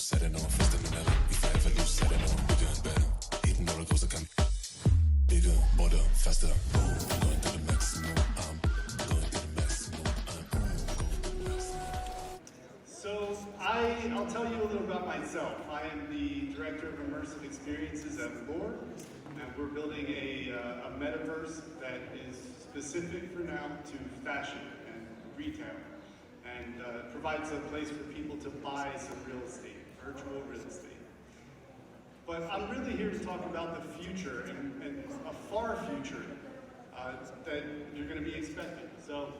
Set it on, fist in the middle. If I ever lose, set it on. Bigger and better. Hitting roller coaster come. Bigger, bolder, faster. Boom. Going to the maximum. Going to the maximum. Going to the maximum. So I'll tell you a little about myself. I am the director of Immersive Experiences at Lore, and we're building a metaverse that is specific for now to fashion and retail, and provides a place for people to buy some real estate, virtual real estate. But I'm really here to talk about the future and a far future that you're going to be expecting. So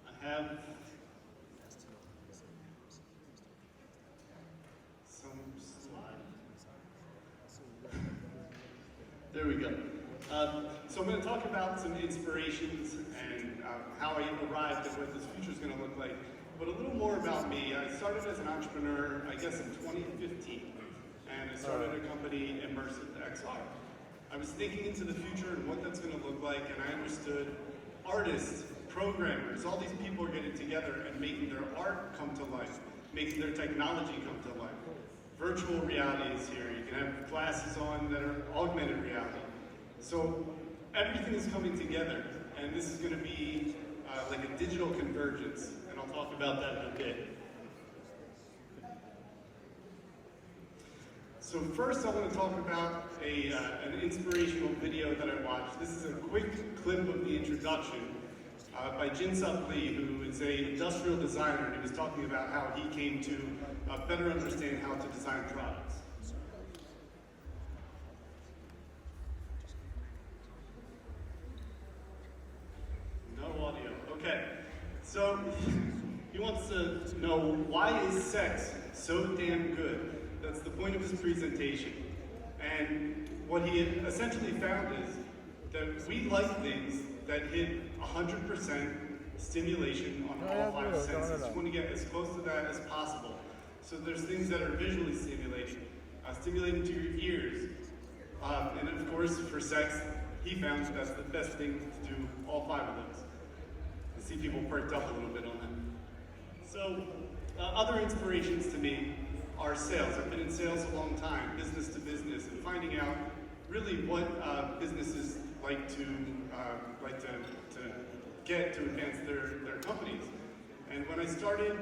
I have some slides. There we go. So I'm going to talk about some inspirations and how I arrived at what this future is going to look like. But a little more about me. I started as an entrepreneur, I guess, in 2015, and I started a company, Immersive XR. I was thinking into the future and what that's going to look like, and I understood artists, programmers, all these people are getting together and making their art come to life, making their technology come to life. Virtual reality is here. You can have glasses on that are augmented reality. So everything is coming together, and this is going to be like a digital convergence, and I'll talk about that in a bit. So first I want to talk about an inspirational video that I watched. This is a quick clip of the introduction by Jin-Sup Lee, who is an industrial designer, and he was talking about how he came to better understand how to design products. No audio. Okay. So he wants to know, why is sex so damn good? That's the point of his presentation. And what he essentially found is that we like things that hit 100% stimulation on all five senses. We want to get as close to that as possible. So there's things that are visually stimulating, stimulating to your ears. And of course, for sex, he found that's the best thing to do, all five of those. I see people perked up a little bit on that. So other inspirations to me are sales. I've been in sales a long time, business to business, and finding out really what businesses like to get to advance their companies. And when I started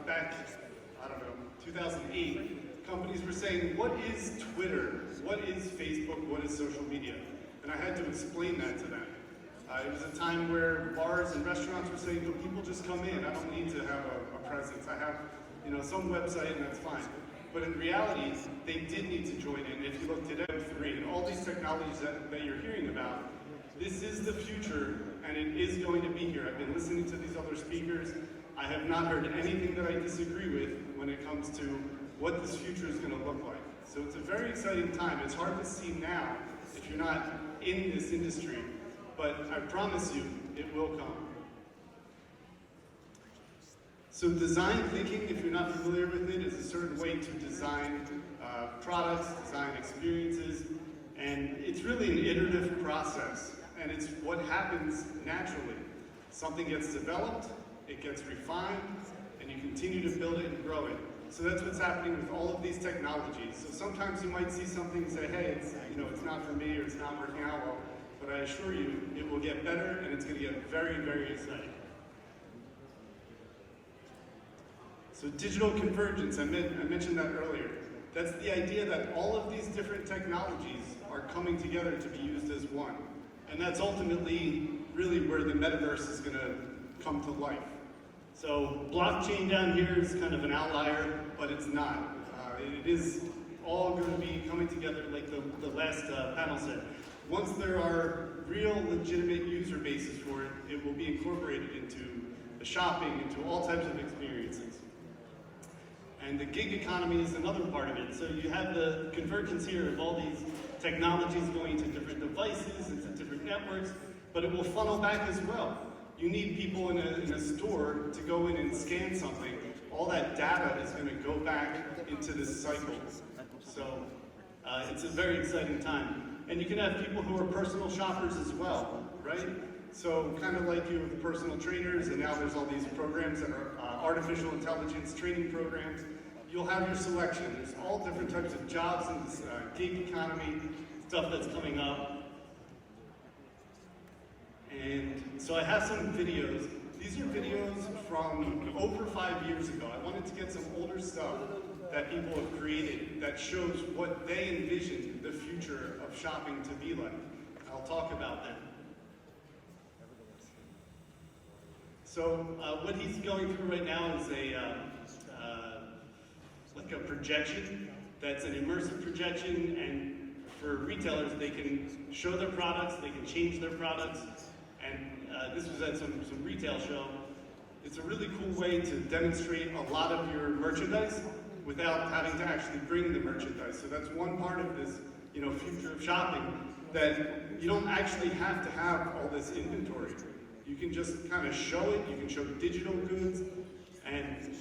back, I don't know, 2008, companies were saying, what is Twitter? What is Facebook? What is social media? And I had to explain that to them. It was a time where bars and restaurants were saying, no, people just come in. I don't need to have a presence. I have, some website and that's fine. But in reality, they did need to join in. If you look today, Web3 and all these technologies that you're hearing about, this is the future, and it is going to be here. I've been listening to these other speakers. I have not heard anything that I disagree with when it comes to what this future is going to look like. So it's a very exciting time. It's hard to see now if you're not in this industry, but I promise you, it will come. So design thinking, if you're not familiar with it, is a certain way to design products, design experiences, and it's really an iterative process, and it's what happens naturally. Something gets developed, it gets refined, and you continue to build it and grow it. So that's what's happening with all of these technologies. So sometimes you might see something and say, hey, it's not for me, or it's not working out well, but I assure you, it will get better, and it's going to get very, very exciting. So digital convergence, I mentioned that earlier. That's the idea that all of these different technologies are coming together to be used as one. And that's ultimately really where the metaverse is going to come to life. So blockchain down here is kind of an outlier, but it's not. It is all going to be coming together like the last panel said. Once there are real legitimate user bases for it, it will be incorporated into the shopping, into all types of experiences. And the gig economy is another part of it. So you have the convergence here of all these technologies going to different devices, into different networks, but it will funnel back as well. You need people in a store to go in and scan something. All that data is going to go back into this cycle. So it's a very exciting time. And you can have people who are personal shoppers as well, right? So kind of like you with personal trainers, and now there's all these programs that are artificial intelligence training programs. You'll have your selection. There's all different types of jobs in this gig economy, stuff that's coming up. And so I have some videos. These are videos from over 5 years ago. I wanted to get some older stuff that people have created that shows what they envisioned the future of shopping to be like. I'll talk about that. So what he's going through right now is like a projection that's an immersive projection, and for retailers, they can show their products, they can change their products, and this was at some retail show. It's a really cool way to demonstrate a lot of your merchandise without having to actually bring the merchandise. So that's one part of this, future of shopping, that you don't actually have to have all this inventory. You can just kind of show it. You can show digital goods, and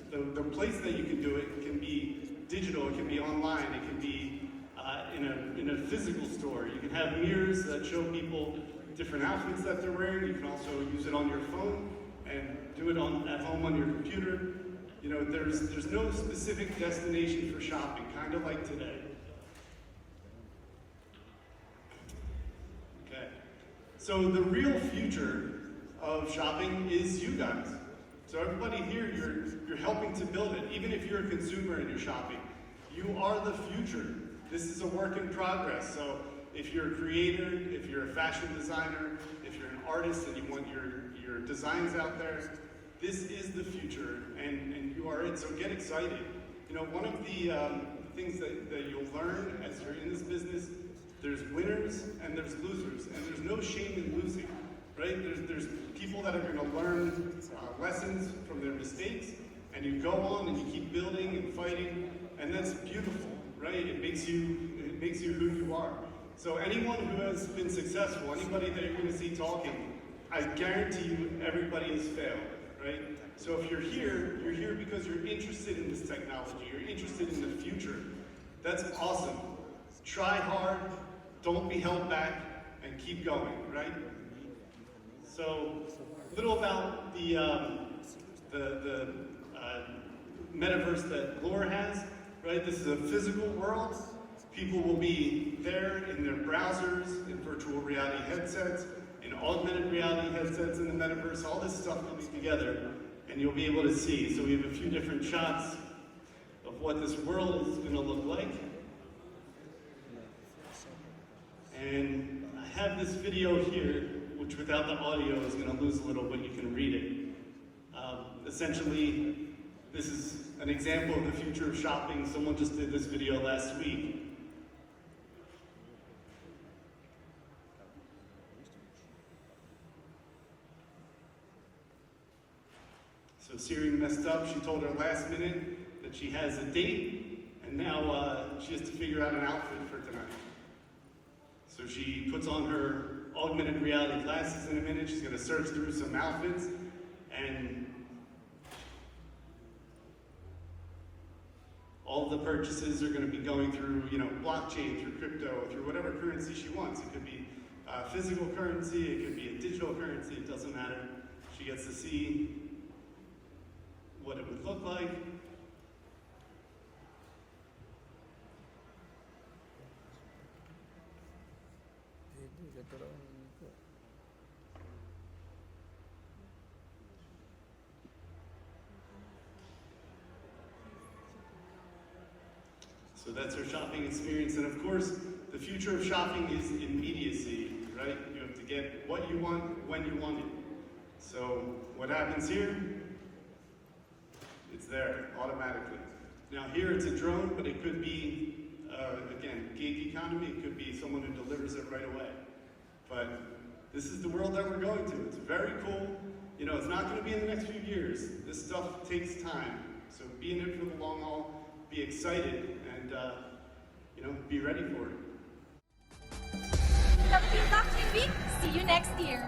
the place that you can do it can be digital. It can be online. It can be in a physical store. You can have mirrors that show people different outfits that they're wearing. You can also use it on your phone and do it at home on your computer. There's no specific destination for shopping, kind of like today. Okay. So the real future of shopping is you guys. So everybody here, you're helping to build it. Even if you're a consumer and you're shopping, you are the future. This is a work in progress. So if you're a creator, if you're a fashion designer, if you're an artist and you want your designs out there, this is the future, and you are it. So get excited. One of the things that you'll learn as you're in this business, there's winners and there's losers, and there's no shame in losing, right? There's people that are going to learn lessons from their mistakes, and you go on and you keep building and fighting, and that's beautiful, right? It makes you who you are. So anyone who has been successful, anybody that you're going to see talking, I guarantee you everybody has failed, right? So if you're here because you're interested in this technology, you're interested in the future. That's awesome. Try hard, don't be held back, and keep going, right? So a little about the metaverse that Laura has, right? This is a physical world. People will be there in their browsers, in virtual reality headsets, in augmented reality headsets in the metaverse, all this stuff coming together, and you'll be able to see. So we have a few different shots of what this world is going to look like. And I have this video here, which without the audio is going to lose a little, but you can read it. Essentially, this is an example of the future of shopping. Someone just did this video last week. So Siri messed up. She told her last minute that she has a date, and now she has to figure out an outfit for tonight. So she puts on her augmented reality glasses in a minute. She's going to search through some outfits, and all the purchases are going to be going through, blockchain, through crypto, through whatever currency she wants. It could be physical currency, it could be a digital currency, it doesn't matter. She gets to see what it would look like. So that's our shopping experience, and of course, the future of shopping is immediacy, right? You have to get what you want, when you want it. So what happens here? It's there, automatically. Now here it's a drone, but it could be, again, gig economy, it could be someone who delivers it right away. But this is the world that we're going to. It's very cool. It's not going to be in the next few years. This stuff takes time. So be in it for the long haul, be excited, and be ready for it. Philippine Talk TV, see you next year.